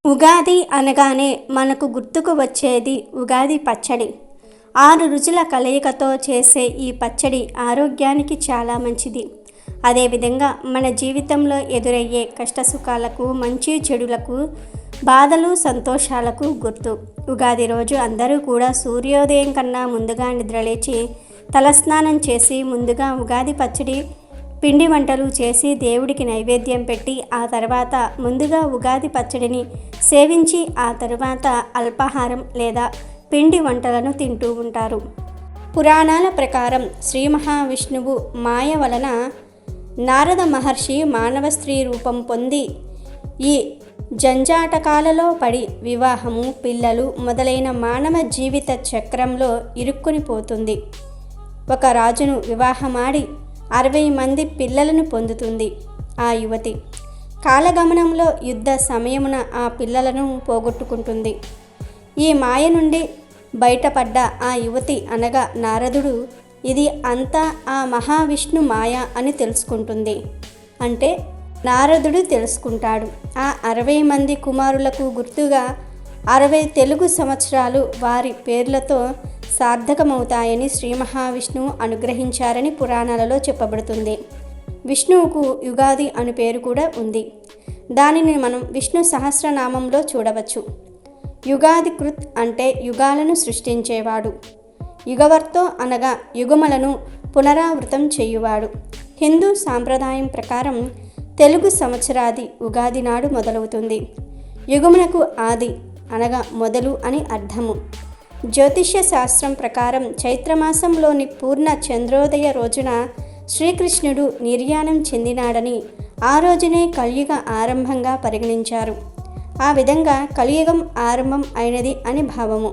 ఉగాది అనగానే మనకు గుర్తుకు వచ్చేది ఉగాది పచ్చడి. 6 రుచుల కలయికతో చేసే ఈ పచ్చడి ఆరోగ్యానికి చాలా మంచిది. అదేవిధంగా మన జీవితంలో ఎదురయ్యే కష్టసుఖాలకు, మంచి చెడులకు, బాధలు సంతోషాలకు గుర్తు. ఉగాది రోజు అందరూ కూడా సూర్యోదయం కన్నా ముందుగా నిద్రలేచి తలస్నానం చేసి ముందుగా ఉగాది పచ్చడి పిండి వంటలు చేసి దేవుడికి నైవేద్యం పెట్టి ఆ తర్వాత ముందుగా ఉగాది పచ్చడిని సేవించి ఆ తరువాత అల్పాహారం లేదా పిండి వంటలను తింటూ ఉంటారు. పురాణాల ప్రకారం శ్రీ మహావిష్ణువు మాయ వలన నారద మహర్షి మానవ స్త్రీ రూపం పొంది ఈ జంజాటకాలలో పడి వివాహము, పిల్లలు మొదలైన మానవ జీవిత చక్రంలో ఇరుక్కుని పోతుంది. ఒక రాజును వివాహమాడి 60 మంది పిల్లలను పొందుతుంది ఆ యువతి. కాలగమనంలో యుద్ధ సమయమున ఆ పిల్లలను పోగొట్టుకుంటుంది. ఈ మాయ నుండి బయటపడ్డ ఆ యువతి అనగా నారదుడు ఇది అంతా ఆ మహావిష్ణు మాయ అని తెలుసుకుంటుంది. అంటే నారదుడు తెలుసుకుంటాడు. ఆ 60 మంది కుమారులకు గుర్తుగా 60 తెలుగు సంవత్సరాలు వారి పేర్లతో సార్థకమవుతాయని శ్రీ మహావిష్ణువు అనుగ్రహించారని పురాణాలలో చెప్పబడుతుంది. విష్ణువుకు యుగాది అను పేరు కూడా ఉంది. దానిని మనం విష్ణు సహస్రనామంలో చూడవచ్చు. యుగాది కృత్ అంటే యుగాలను సృష్టించేవాడు. యుగవర్తో అనగా యుగములను పునరావృతం చేయువాడు. హిందూ సాంప్రదాయం ప్రకారం తెలుగు సంవత్సరాది ఉగాది నాడు మొదలవుతుంది. యుగమునకు ఆది అనగా మొదలు అని అర్థము. జ్యోతిష్య శాస్త్రం ప్రకారం చైత్రమాసంలోని పూర్ణ చంద్రోదయ రోజున శ్రీకృష్ణుడు నిర్యాణం చెందినాడని ఆ రోజునే కలియుగ ఆరంభంగా పరిగణించారు. ఆ విధంగా కలియుగం ఆరంభం అయినది అని భావము.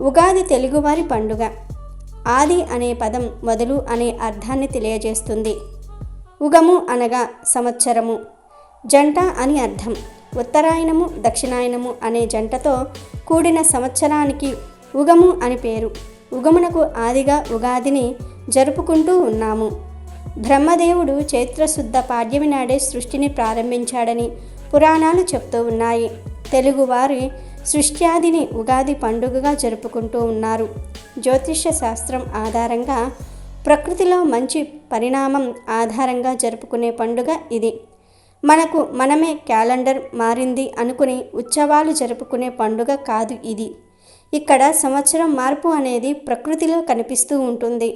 ఉగాది తెలుగువారి పండుగ. ఆది అనే పదం మొదలు అనే అర్థాన్ని తెలియజేస్తుంది. ఉగము అనగా సంవత్సరము, జంట అని అర్థం. ఉత్తరాయణము, దక్షిణాయనము అనే జంటతో కూడిన సంవత్సరానికి ఉగము అని పేరు. ఉగమునకు ఆదిగా ఉగాదిని జరుపుకుంటూ ఉన్నాము. బ్రహ్మదేవుడు చైత్రశుద్ధ పాడ్యమి నాడే సృష్టిని ప్రారంభించాడని పురాణాలు చెప్తూ ఉన్నాయి. తెలుగువారి సృష్ట్యాదిని ఉగాది పండుగగా జరుపుకుంటూ ఉన్నారు. జ్యోతిష్య శాస్త్రం ఆధారంగా ప్రకృతిలో మంచి పరిణామం ఆధారంగా జరుపుకునే పండుగ ఇది. మనకు మనమే క్యాలెండర్ మారింది అనుకుని ఉత్సవాలు జరుపుకునే పండుగ కాదు ఇది. ఇక్కడ సంవత్సరం మార్పు అనేది ప్రకృతిలో కనిపిస్తూ ఉంటుంది.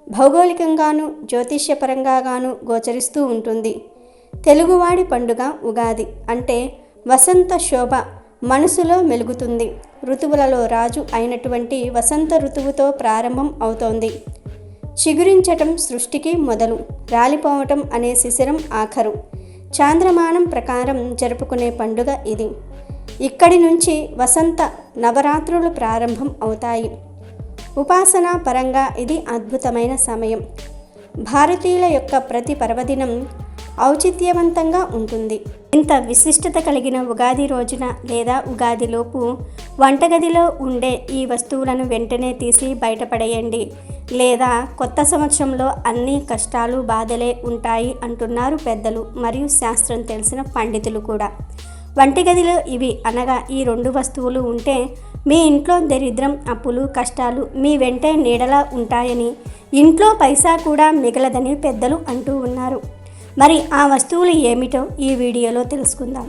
భౌగోళికంగాను జ్యోతిష్యపరంగాను గోచరిస్తూ ఉంటుంది. తెలుగువాడి పండుగ ఉగాది అంటే వసంత శోభ మనసులో మెలుగుతుంది. ఋతువులలో రాజు అయినటువంటి వసంత ఋతువుతో ప్రారంభం అవుతోంది. చిగురించటం సృష్టికి మొదలు, రాలిపోవటం అనే శిశిరం ఆఖరు. చాంద్రమానం ప్రకారం జరుపుకునే పండుగ ఇది. ఇక్కడి నుంచి వసంత నవరాత్రులు ప్రారంభం అవుతాయి. ఉపాసనా పరంగా ఇది అద్భుతమైన సమయం. భారతీయుల యొక్క ప్రతి పర్వదినం ఔచిత్యవంతంగా ఉంటుంది. ఇంత విశిష్టత కలిగిన ఉగాది రోజున లేదా ఉగాదిలోపు వంటగదిలో ఉండే ఈ వస్తువులను వెంటనే తీసి బయటపడేయండి. లేదా కొత్త సంవత్సరంలో అన్ని కష్టాలు బాధలే ఉంటాయి అంటున్నారు పెద్దలు మరియు శాస్త్రం తెలిసిన పండితులు కూడా. వంటగదిలో ఇవి అనగా ఈ 2 వస్తువులు ఉంటే మీ ఇంట్లో దరిద్రం, అప్పులు, కష్టాలు మీ వెంటే నీడలా ఉంటాయని, ఇంట్లో పైసా కూడా మిగలదని పెద్దలు అంటూ ఉన్నారు. మరి ఆ వస్తువులు ఏమిటో ఈ వీడియోలో తెలుసుకుందాం.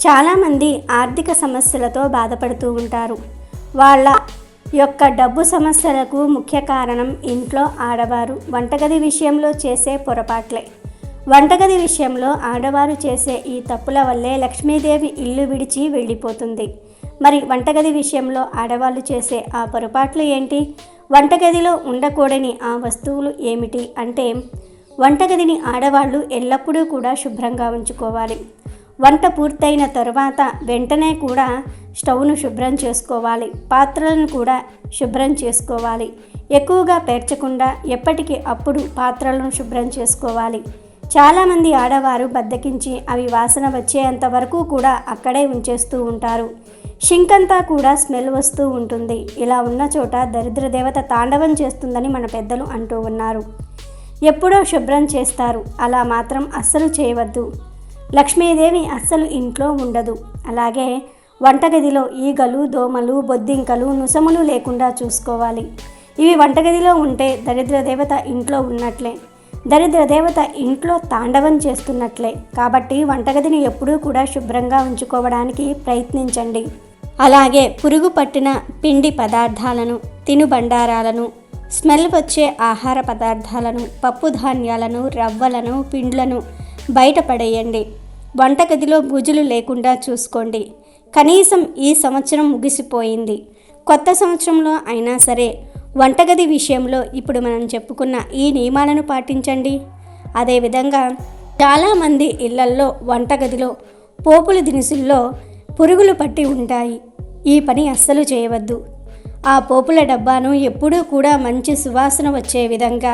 చాలామంది ఆర్థిక సమస్యలతో బాధపడుతూ ఉంటారు. వాళ్ళ యొక్క డబ్బు సమస్యలకు ముఖ్య కారణం ఇంట్లో ఆడవారు వంటగది విషయంలో చేసే పొరపాట్లే. వంటగది విషయంలో ఆడవారు చేసే ఈ తప్పుల వల్లే లక్ష్మీదేవి ఇల్లు విడిచి వెళ్ళిపోతుంది. మరి వంటగది విషయంలో ఆడవాళ్ళు చేసే ఆ పొరపాట్లు ఏంటి? వంటగదిలో ఉండకూడని ఆ వస్తువులు ఏమిటి అంటే, వంటగదిని ఆడవాళ్ళు ఎల్లప్పుడూ కూడా శుభ్రంగా ఉంచుకోవాలి. వంట పూర్తయిన తరువాత వెంటనే కూడా స్టవ్ను శుభ్రం చేసుకోవాలి. పాత్రలను కూడా శుభ్రం చేసుకోవాలి. ఎక్కువగా పేర్చకుండా ఎప్పటికీ అప్పుడు పాత్రలను శుభ్రం చేసుకోవాలి. చాలామంది ఆడవారు బద్దకించి అవి వాసన వచ్చేంత వరకు కూడా అక్కడే ఉంచేస్తూ ఉంటారు. షింక్ అంతా కూడా స్మెల్ వస్తూ ఉంటుంది. ఇలా ఉన్న చోట దరిద్ర దేవత తాండవం చేస్తుందని మన పెద్దలు అంటూ ఉన్నారు. ఎప్పుడో శుభ్రం చేస్తారు. అలా మాత్రం అస్సలు చేయవద్దు. లక్ష్మీదేవి అస్సలు ఇంట్లో ఉండదు. అలాగే వంటగదిలో ఈగలు, దోమలు, బొద్దింకలు, నుసములు లేకుండా చూసుకోవాలి. ఇవి వంటగదిలో ఉంటే దరిద్ర దేవత ఇంట్లో ఉన్నట్లే, దరిద్ర దేవత ఇంట్లో తాండవం చేస్తున్నట్లే. కాబట్టి వంటగదిని ఎప్పుడూ కూడా శుభ్రంగా ఉంచుకోవడానికి ప్రయత్నించండి. అలాగే పురుగు పట్టిన పిండి పదార్థాలను, తినుబండారాలను, స్మెల్ వచ్చే ఆహార పదార్థాలను, పప్పు ధాన్యాలను, రవ్వలను, పిండ్లను బయటపడేయండి. వంటగదిలో బూజులు లేకుండా చూసుకోండి. కనీసం ఈ సంవత్సరం ముగిసిపోయింది. కొత్త సంవత్సరంలో అయినా సరే వంటగది విషయంలో ఇప్పుడు మనం చెప్పుకున్న ఈ నియమాలను పాటించండి. అదేవిధంగా చాలామంది ఇళ్లల్లో వంటగదిలో పోపుల దినుసుల్లో పురుగులు పట్టి ఉంటాయి. ఈ పని అస్సలు చేయవద్దు. ఆ పోపుల డబ్బాను ఎప్పుడూ కూడా మంచి సువాసన వచ్చే విధంగా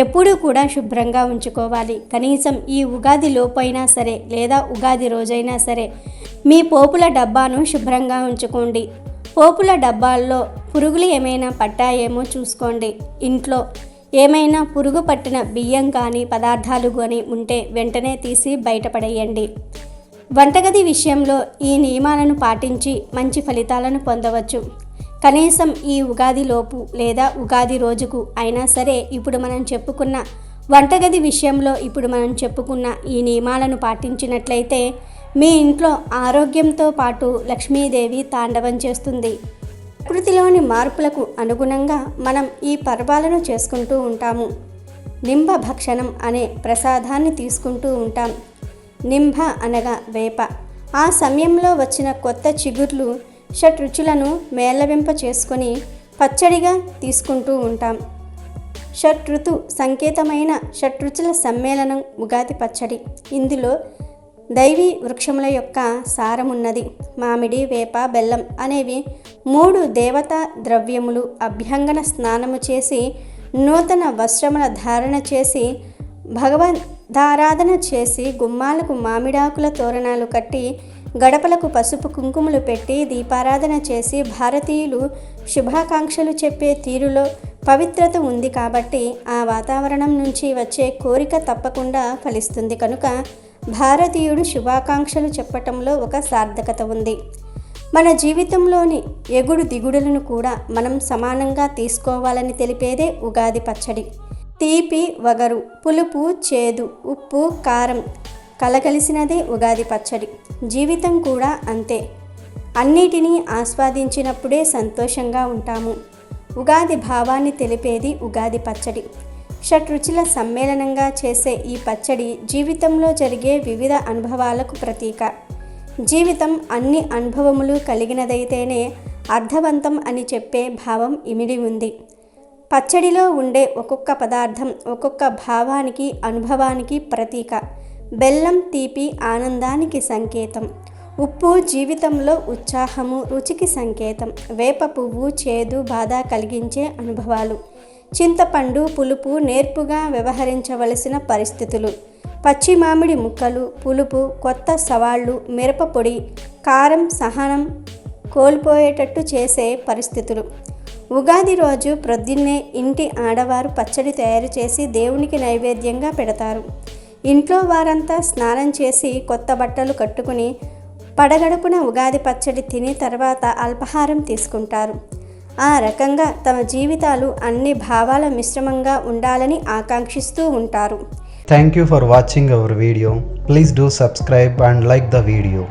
ఎప్పుడూ కూడా శుభ్రంగా ఉంచుకోవాలి. కనీసం ఈ ఉగాది లోపైనా సరే లేదా ఉగాది రోజైనా సరే మీ పోపుల డబ్బాను శుభ్రంగా ఉంచుకోండి. పోపుల డబ్బాల్లో పురుగులు ఏమైనా పట్టాయేమో చూసుకోండి. ఇంట్లో ఏమైనా పురుగు పట్టిన బియ్యం కానీ పదార్థాలు కానీ ఉంటే వెంటనే తీసి బయటపడేయండి. వంటగది విషయంలో ఈ నియమాలను పాటించి మంచి ఫలితాలను పొందవచ్చు. కనీసం ఈ ఉగాది లోపు లేదా ఉగాది రోజుకు అయినా సరే ఇప్పుడు మనం చెప్పుకున్న వంటగది విషయంలో ఇప్పుడు మనం చెప్పుకున్న ఈ నియమాలను పాటించినట్లయితే మీ ఇంట్లో ఆరోగ్యంతో పాటు లక్ష్మీదేవి తాండవం చేస్తుంది. ప్రకృతిలోని మార్పులకు అనుగుణంగా మనం ఈ పర్వాలను చేసుకుంటూ ఉంటాము. నింబ భక్షణం అనే ప్రసాదాన్ని తీసుకుంటూ ఉంటాం. నింబ అనగా వేప. ఆ సమయంలో వచ్చిన కొత్త చిగుర్లు షట్రుచులను మేళవింప చేసుకొని పచ్చడిగా తీసుకుంటూ ఉంటాం. షట్రుతు సంకేతమైన షట్రుచుల సమ్మేళనం ఉగాది పచ్చడి. ఇందులో దైవీ వృక్షముల యొక్క సారమున్నది. మామిడి, వేప, బెల్లం అనేవి 3 దేవతా ద్రవ్యములు. అభ్యంగన స్నానము చేసి నూతన వస్త్రముల ధారణ చేసి భగవదారాధన చేసి గుమ్మాలకు మామిడాకుల తోరణాలు కట్టి గడపలకు పసుపు కుంకుమలు పెట్టి దీపారాధన చేసి భారతీయులు శుభాకాంక్షలు చెప్పే తీరులో పవిత్రత ఉంది. కాబట్టి ఆ వాతావరణం నుంచి వచ్చే కోరిక తప్పకుండా ఫలిస్తుంది. కనుక భారతీయుడు శుభాకాంక్షలు చెప్పటంలో ఒక సార్థకత ఉంది. మన జీవితంలోని ఎగుడు దిగుడులను కూడా మనం సమానంగా తీసుకోవాలని తెలిపేదే ఉగాది పచ్చడి. తీపి, వగరు, పులుపు, చేదు, ఉప్పు, కారం కలగలిసినదే ఉగాది పచ్చడి. జీవితం కూడా అంతే. అన్నిటినీ ఆస్వాదించినప్పుడే సంతోషంగా ఉంటాము. ఉగాది భావాన్ని తెలిపేది ఉగాది పచ్చడి. షట్రుచుల సమ్మేళనంగా చేసే ఈ పచ్చడి జీవితంలో జరిగే వివిధ అనుభవాలకు ప్రతీక. జీవితం అన్ని అనుభవములు కలిగినదైతేనే అర్థవంతం అని చెప్పే భావం ఇమిడి ఉంది. పచ్చడిలో ఉండే ఒక్కొక్క పదార్థం ఒక్కొక్క భావానికి, అనుభవానికి ప్రతీక. బెల్లం తీపి ఆనందానికి సంకేతం. ఉప్పు జీవితంలో ఉత్సాహము, రుచికి సంకేతం. వేప పువ్వు చేదు, బాధ కలిగించే అనుభవాలు. చింతపండు పులుపు, నేర్పుగా వ్యవహరించవలసిన పరిస్థితులు. పచ్చి మామిడి ముక్కలు, పులుపు, కొత్త సవాళ్ళు. మిరప పొడి, కారం సహనం కోల్పోయేటట్టు చేసే పరిస్థితులు. ఉగాది రోజు ప్రొద్దున్నే ఇంటి ఆడవారు పచ్చడి తయారు చేసి దేవునికి నైవేద్యంగా పెడతారు. ఇంట్లో వారంతా స్నానం చేసి కొత్త బట్టలు కట్టుకుని పడగడుపున ఉగాది పచ్చడి తిని తర్వాత అల్పాహారం తీసుకుంటారు. ఆ రకంగా తమ జీవితాలు అన్ని భావాల మిశ్రమంగా ఉండాలని ఆకాంక్షిస్తూ ఉంటారు. Thank you for watching our video. Please do subscribe and like the video.